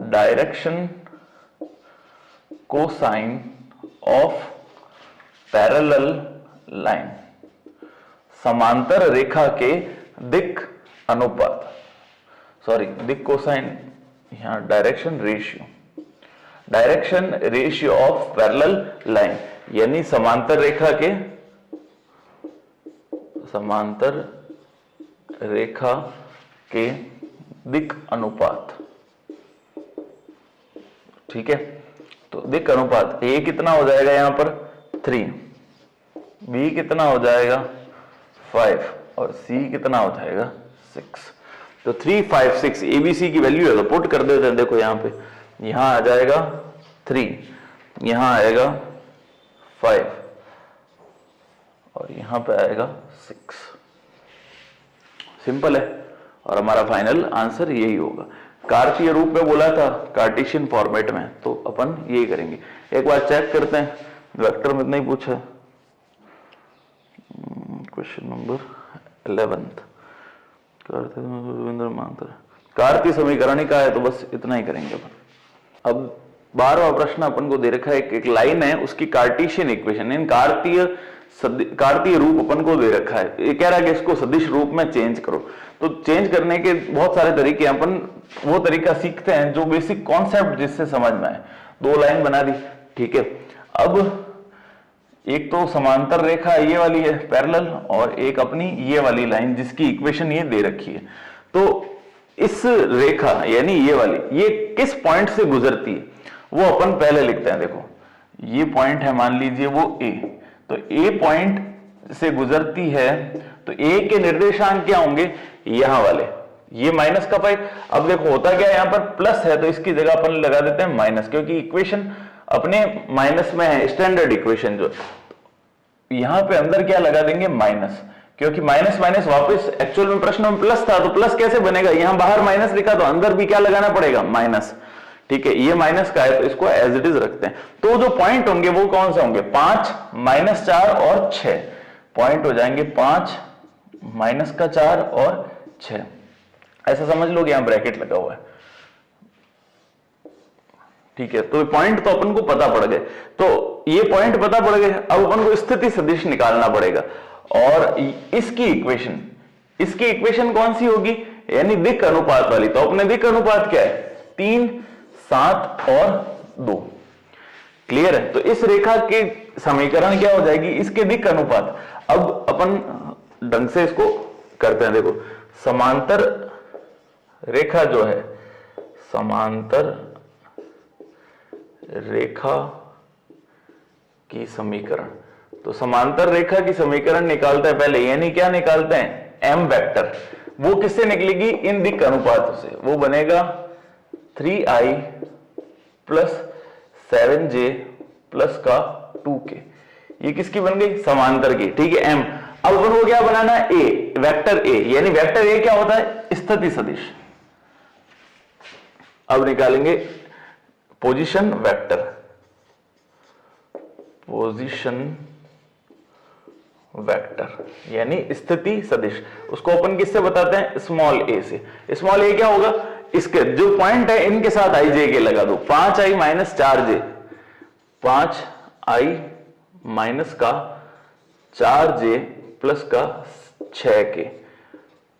direction cosine of parallel line, समांतर रेखा के दिक् अनुपात, सॉरी दिक् कोसाइन, यहां direction ratio of parallel line, यानी समांतर रेखा के दिक् अनुपात, ठीक है। तो दिक् अनुपात ए कितना हो जाएगा यहां पर 3, बी कितना हो जाएगा 5 और सी कितना हो जाएगा 6। तो 3, 5, 6 एबीसी की वैल्यू है, तो पुट कर देते हैं। देखो यहां पे, यहां आ जाएगा 3, यहां आएगा 5 और यहां पे आएगा 6। सिंपल है और हमारा फाइनल आंसर यही होगा। कार्तीय रूप में बोला था, कार्टेशियन फॉर्मेट में, तो अपन यही करेंगे। एक बार चेक करते हैं, वेक्टर में इतना ही पूछा है। क्वेश्चन नंबर 11 कार्तीय समीकरण ही का है, तो बस इतना ही करेंगे अपन। अब 12वां प्रश्न अपन को दे रखा है, एक लाइन है उसकी कार्टेशियन इक्वेशन, इन कार्तीय रूप अपन को दे रखा है। ये कह रहा है कि इसको सदिश रूप में चेंज करो। तो चेंज करने के बहुत सारे तरीके, अपन वो तरीका सीखते हैं जो बेसिक कॉन्सेप्ट जिससे समझ में आए। 2 लाइन बना दी, ठीक है। अब एक तो समांतर रेखा ये वाली है पैरेलल, और एक अपनी ये वाली लाइन जिसकी इक्वेशन ये दे रखी है। तो इस रेखा यानी ये वाली, ये किस पॉइंट से गुजरती है वो अपन पहले लिखते हैं। देखो ये पॉइंट है, मान लीजिए वो ए, तो ए पॉइंट से गुजरती है, तो ए के निर्देशांक क्या होंगे, यहां वाले, ये माइनस का पाई। अब देखो होता क्या है, यहां पर प्लस है तो इसकी जगह अपन लगा देते हैं माइनस, क्योंकि इक्वेशन अपने माइनस में है, स्टैंडर्ड इक्वेशन जो। यहां पे अंदर क्या लगा देंगे, माइनस, क्योंकि माइनस माइनस वापस, एक्चुअल में प्रश्न में प्लस था, तो प्लस कैसे बनेगा, यहां बाहर माइनस लिखा तो अंदर भी क्या लगाना पड़ेगा, माइनस, ठीक है। ये माइनस का है तो इसको एज इट इज रखते हैं। तो जो पॉइंट होंगे वो कौन से होंगे, 5, -4 और 6 पॉइंट हो जाएंगे, 5, -4 और 6, ऐसा समझ लो कि यहां ब्रैकेट लगा हुआ है, ठीक है। तो पॉइंट तो अपन को पता पड़ गए, तो ये पॉइंट पता पड़ गए। अब अपन को स्थिति सदिश निकालना पड़ेगा, और इसकी इक्वेशन कौन सी होगी, यानी दिक् अनुपात वाली। तो अपने दिक् अनुपात क्या है, 3, 7 और 2, क्लियर है। तो इस रेखा के समीकरण क्या हो जाएगी, इसके दिक् अनुपात। अब अपन ढंग से इसको करते हैं। देखो समांतर रेखा जो है, समांतर रेखा की समीकरण, तो समांतर रेखा की समीकरण निकालते हैं पहले, यानी क्या निकालते हैं, m वेक्टर। वो किससे निकलेगी, इन दिक् अनुपातों से। वो बनेगा 3i + 7j + 2k। ये किसकी बन गई, समांतर की, ठीक है, m। अब अपन को क्या बनाना है, a, वेक्टर a, यानी वेक्टर a क्या होता है, स्थिति सदिश। अब निकालेंगे पोजीशन वेक्टर, यानी स्थिति सदिश। उसको अपन किससे बताते हैं, स्मॉल a से। स्मॉल a क्या होगा, इसके जो पॉइंट है इनके साथ i j के लगा दो, 5i - 4j, 5i - 4j + 6k,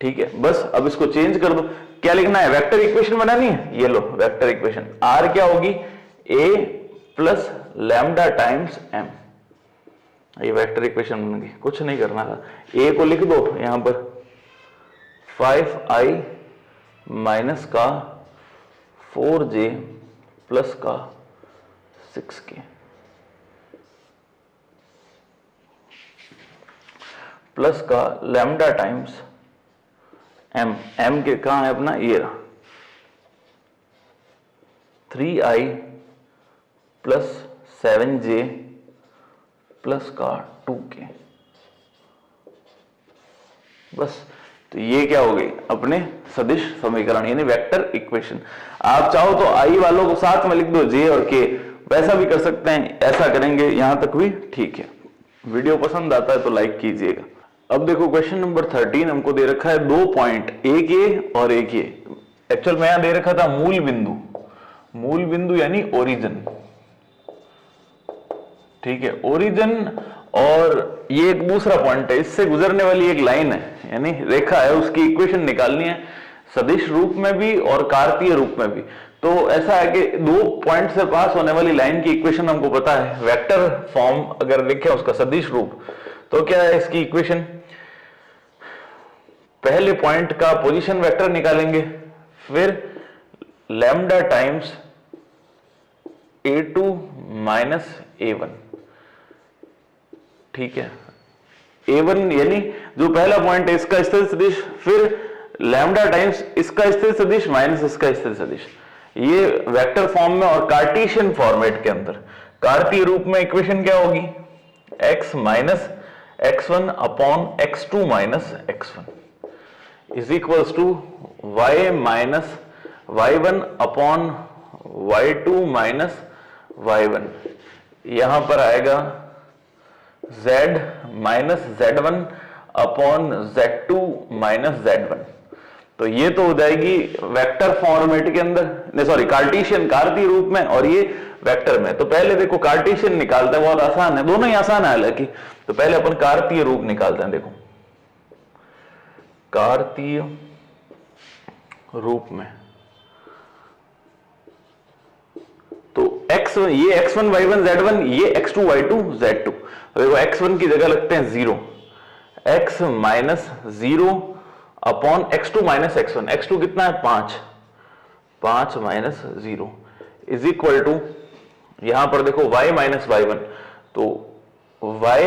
ठीक है। बस अब इसको चेंज कर दो, क्या लिखना है, वेक्टर इक्वेशन बनानी है। ये लो वेक्टर इक्वेशन, r क्या होगी, a + लैम्डा टाइम्स m। ये वेक्टर इक्वेशन बन गई, कुछ नहीं करना था। a को लिख दो यहां पर 5i - 4j + 6k प्लस का लैम्डा टाइम्स m। m के कहां है अपना, ये रहा, 3i + 7j + 2k। बस। तो ये क्या हो गई अपने सदिश समीकरण यानी वेक्टर इक्वेशन। आप चाहो तो आई वालों को साथ में लिख दो, जे और के, वैसा भी कर सकते हैं, ऐसा करेंगे, यहां तक भी ठीक है। वीडियो पसंद आता है तो लाइक कीजिएगा। अब देखो क्वेश्चन नंबर 13 हमको दे रखा है 2 पॉइंट, एक ये और एक ये। एक्चुअल में यहां दे रखा था मूल बिंदु, मूल बिंदु यानी ओरिजिन, ठीक है, ओरिजिन, और ये एक दूसरा पॉइंट है, इससे गुजरने वाली एक लाइन है यानी रेखा है, उसकी इक्वेशन निकालनी है सदिश रूप में भी और कार्तीय रूप में भी। तो ऐसा है कि 2 पॉइंट से पास होने वाली लाइन की इक्वेशन हमको पता है, वेक्टर फॉर्म अगर लिखे उसका सदिश रूप, तो क्या है इसकी इक्वेशन, पहले पॉइंट का पोजीशन वेक्टर निकालेंगे, फिर lambda times a2 minus a1, ठीक है, a1 यानी जो पहला पॉइंट है इसका स्थिर सदिश, फिर लैम्डा टाइम्स इसका स्थिर सदिश माइनस इसका स्थिर सदिश, ये वेक्टर फॉर्म में और कार्टेशियन फॉर्मेट के अंदर। कार्तीय रूप में इक्वेशन क्या होगी, x minus x1 upon x2 minus x1 is equals to y minus y1 upon y2 minus y1, यहां पर आएगा z minus z1 upon z2 minus z1। तो ये तो हो जाएगी वेक्टर फॉर्मेट के अंदर, नहीं सॉरी कार्टेशियन कार्तीय रूप में, और ये वेक्टर में। तो पहले देखो कार्टेशियन निकालते हैं, बहुत आसान है, दोनों ही आसान है हालांकि। तो पहले अपन कार्तीय रूप निकालते हैं, देखो कार्तीय रूप में तो x ये x1 y1 z1, ये x2 y2 z2। तो देखो x1 की जगह लगते हैं 0, x minus 0 upon x2 minus x1, x2 कितना है 5, 5 माइनस 0 इज इक्वल टू, यहां पर देखो y माइनस y1, तो y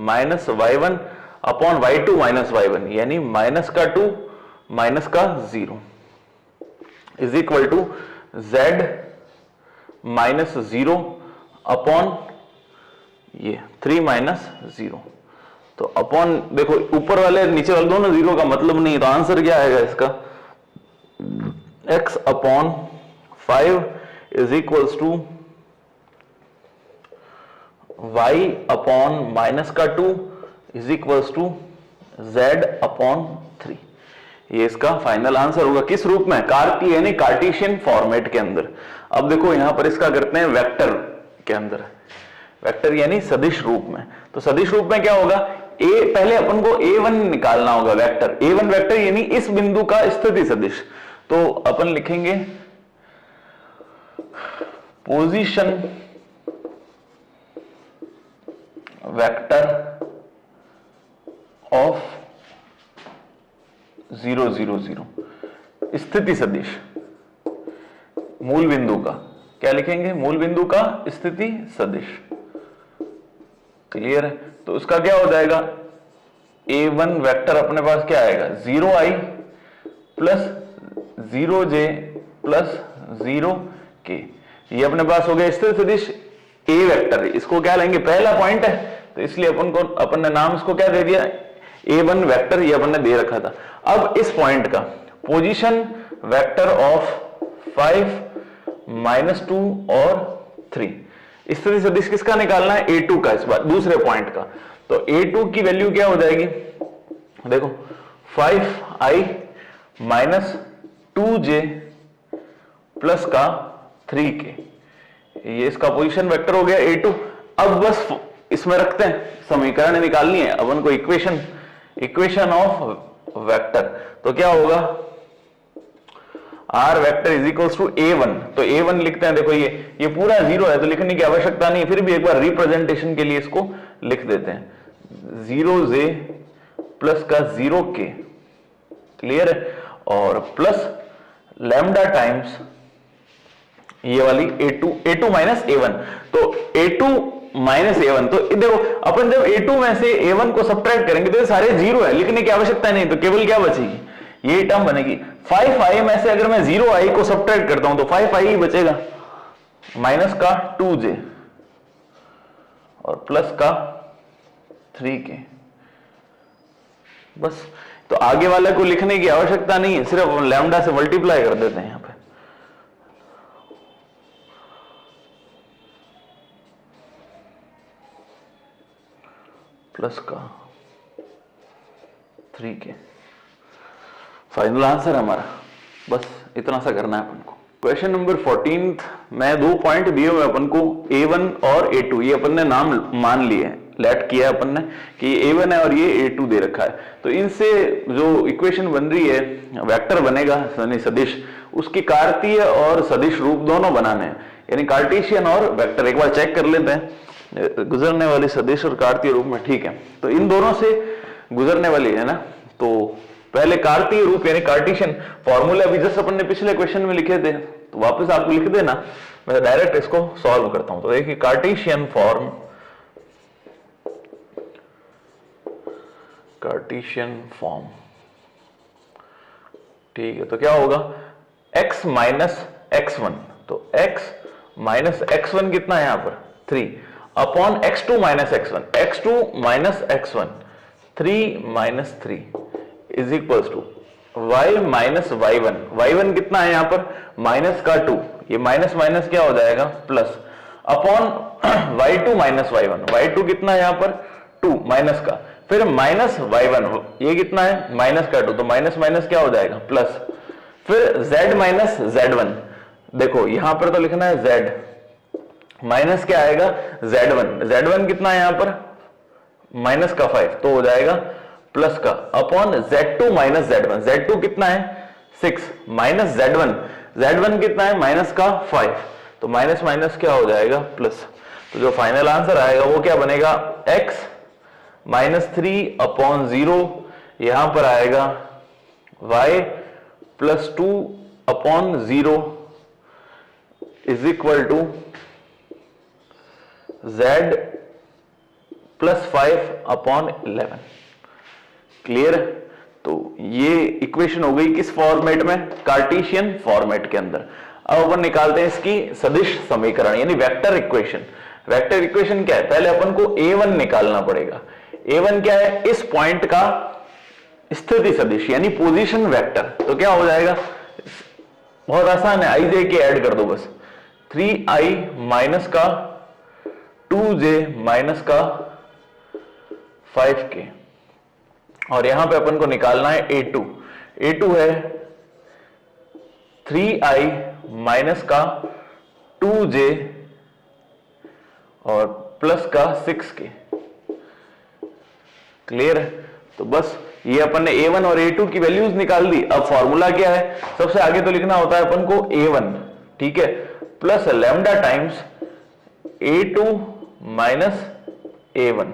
minus y1 upon y2 minus y1 यानी माइनस का 2 माइनस का 0 is equal to z minus 0 upon ये 3 माइनस 0। तो अपॉन देखो ऊपर वाले नीचे वाले दोनों 0 का मतलब नहीं, तो आंसर क्या आएगा इसका, x upon 5 is equals to y upon minus का 2 is equals to z upon 3। ये इसका फाइनल आंसर होगा, किस रूप में, कार्तीय यानी कार्टेशियन फॉर्मेट के अंदर। अब देखो यहां पर इसका करते हैं वेक्टर के अंदर, वेक्टर यानी सदिश रूप में। तो सदिश रूप में क्या होगा, पहले अपन को a1 निकालना होगा वेक्टर, a1 वेक्टर यानी इस बिंदु का स्थिति सदिश। तो अपन लिखेंगे पोजीशन वेक्टर ऑफ 0 0 0, स्थिति सदिश मूल बिंदु का, क्या लिखेंगे, मूल बिंदु का स्थिति सदिश। क्लियर है। तो उसका क्या हो जाएगा, a1 वेक्टर अपने पास क्या आएगा, 0i plus 0j plus 0k, ये अपने पास हो गया स्थिर सदिश a वेक्टर। इसको क्या लेंगे, पहला पॉइंट है तो इसलिए अपन ने नाम इसको क्या दे दिया, a1 वेक्टर, ये अपन ने दे रखा था। अब इस पॉइंट का पोजीशन वेक्टर ऑफ 5 माइनस 2 और 3, स्थिति सदिश किसका निकालना है, a2 का, इस बार दूसरे पॉइंट का। तो a2 की वैल्यू क्या हो जाएगी, देखो 5i माइनस 2j प्लस का 3k, ये इसका पोजीशन वेक्टर हो गया a2। अब बस इसमें रखते हैं, समीकरण निकालनी है अपन को, इक्वेशन ऑफ वेक्टर। तो क्या होगा, r vector is equals to a1, तो a1 लिखते हैं, देखो ये पूरा 0 है तो लिखने की आवश्यकता नहीं, फिर भी एक बार रिप्रेजेंटेशन के लिए इसको लिख देते हैं, 0j प्लस का 0k, क्लियर है, और प्लस लैम्डा टाइम्स ये वाली a2 माइनस a1, तो a2 माइनस a1, तो देखो अपन जब a2 में से a1 को सब्ट्रैक्ट करेंगे तो ये सारे 0 है, लिखने की आवश्यकता नहीं, तो केवल क्या बचेगी, ये टर्म बनेगी। 5i में से अगर मैं 0i को सब्ट्रैक्ट करता हूं तो 5i ही बचेगा, माइनस का 2j और प्लस का 3k, बस तो आगे वाले को लिखने की आवश्यकता नहीं है, सिर्फ लैम्डा से मल्टीप्लाई कर देते हैं यहां पे। प्लस का 3k फाइनल आंसर हमारा। बस इतना सा करना है अपन को। क्वेश्चन नंबर 14 में 2 पॉइंट दिए हुए अपन को, A1 और A2, ये अपन ने नाम मान लिए हैं, लेट किया है अपन ने कि ये A1 है और ये A2 दे रखा है। तो इनसे जो इक्वेशन बन रही है, वेक्टर बनेगा यानी सदिश, उसकी कार्तीय और सदिश रूप दोनों बनाने हैं, यानी कार्टेशियन और वेक्टर। एक बार चेक कर लेते हैं गुजरने वाली सदिश और कार्तीय रूप में, ठीक है। तो इन दोनों से गुजरने वाली है ना, तो पहले कार्तीय रूप यानी कार्टेशियन फॉर्मूला भी जैसे अपन ने पिछले क्वेश्चन में लिखे थे, तो वापस आपको लिख देना, मैं डायरेक्ट इसको सॉल्व करता हूं। तो देखिए कार्टेशियन फॉर्म, ठीक है। तो क्या होगा, x माइनस x1, तो x माइनस x1 कितना है यहां पर 3 upon x2 minus x1, x2 minus x1 3 minus 3 is equals to y minus y1, y1 कितना है यहां पर माइनस का 2, ये माइनस माइनस क्या हो जाएगा plus, upon y2 minus y1, y2 कितना है यहां पर 2 माइनस का, फिर माइनस y1, ये कितना है माइनस का 2, तो माइनस माइनस क्या हो जाएगा प्लस, फिर z माइनस z1, देखो यहां पर तो लिखना है z माइनस क्या आएगा z1, z1 कितना है यहां पर माइनस का 5, तो हो जाएगा प्लस का, upon z2 minus z1, z2 कितना है 6 माइनस z1, z1 कितना है माइनस का 5, तो माइनस माइनस क्या हो जाएगा प्लस। तो जो फाइनल आंसर आएगा वो क्या बनेगा, x माइनस 3 अपॉन 0, यहां पर आएगा y plus 2 upon 0 is equal to z plus 5 upon 11। Clear? तो ये इक्वेशन हो गई किस फॉर्मेट में, कार्टेशियन फॉर्मेट के अंदर। अब अपन निकालते हैं इसकी सदिश समीकरण यानी वेक्टर इक्वेशन। वेक्टर इक्वेशन क्या है, पहले अपन को A1 निकालना पड़ेगा। A1 क्या है, इस पॉइंट का स्थिति सदिश यानी पोजीशन वेक्टर। तो क्या हो जाएगा, बहुत आसान है, ij के ऐड कर दो बस, 3i माइनस का 2j माइनस का 5k, और यहां पे अपन को निकालना है A2। A2 है 3i माइनस का 2j और प्लस का 6k। क्लियर है? तो बस ये अपन ने A1 और A2 की वैल्यूज निकाल दी। अब फॉर्मूला क्या है, सबसे आगे तो लिखना होता है अपन को A1, ठीक है, plus lambda times A2 minus A1।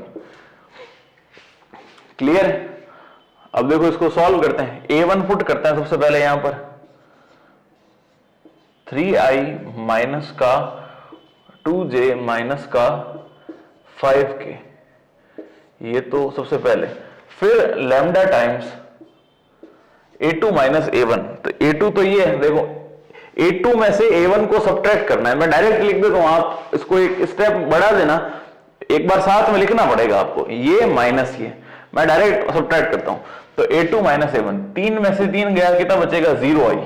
Clear है? अब देखो इसको सॉल्व करते हैं। A1 पुट करते हैं सबसे पहले यहां पर, 3i माइनस का 2j माइनस का 5k, ये तो सबसे पहले, फिर lambda times A2 minus A1। तो A2 तो ये है, देखो A2 में से A1 को सब्ट्रैक्ट करना है। मैं डायरेक्ट लिख देता हूं, आप इसको एक स्टेप बढ़ा देना, एक बार साथ में लिखना पड़ेगा आपको, ये माइनस ये, मैं डायरेक्ट सब्ट्रैक्ट करता हूं। तो A2 माइनस A1, 3 में से 3 गया, कितना बचेगा 0i,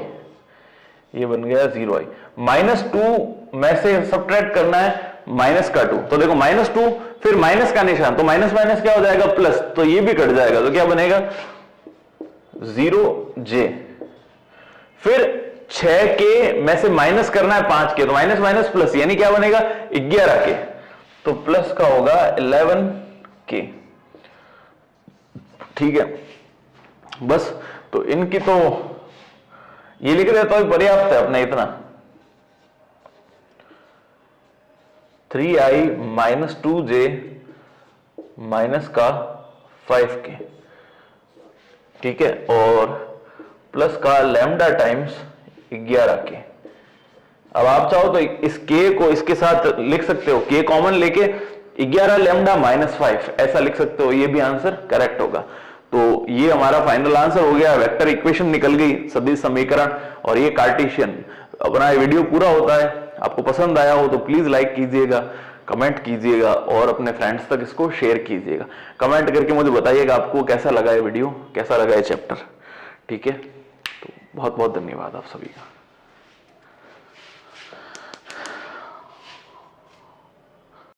ये बन गया 0i। माइनस 2 में से सब्ट्रैक्ट करना है माइनस का 2, तो देखो माइनस 2 फिर माइनस का निशान, तो माइनस माइनस क्या हो जाएगा प्लस, तो ये भी कट जाएगा, तो क्या बनेगा 0j। फिर 6k में से माइनस करना है 5k, तो माइनस माइनस प्लस, यानी क्या बनेगा 11k, तो प्लस का होगा 11k। ठीक है, बस तो इनकी तो ये लिख देता हूं, पर्याप्त है अपने इतना, 3i माइनस 2j माइनस का 5k, ठीक है, और प्लस का लैम्डा टाइम्स 11k। अब आप चाहो तो इस k को इसके साथ लिख सकते हो, k कॉमन लेके 11 लैम्डा माइनस 5 ऐसा लिख सकते हो, ये भी आंसर करेक्ट होगा। तो ये हमारा फाइनल आंसर हो गया, वेक्टर इक्वेशन निकल गई, सदिश समीकरण, और ये कार्टेशियन। अपना ये वीडियो पूरा होता है, आपको पसंद आया हो तो प्लीज लाइक कीजिएगा, कमेंट कीजिएगा और अपने फ्रेंड्स तक इसको शेयर कीजिएगा। कमेंट करके मुझे बताइएगा आपको कैसा लगा ये वीडियो, कैसा लगा ये चैप्टर। ठीक है, तो बहुत बहुत धन्यवाद आप सभी का।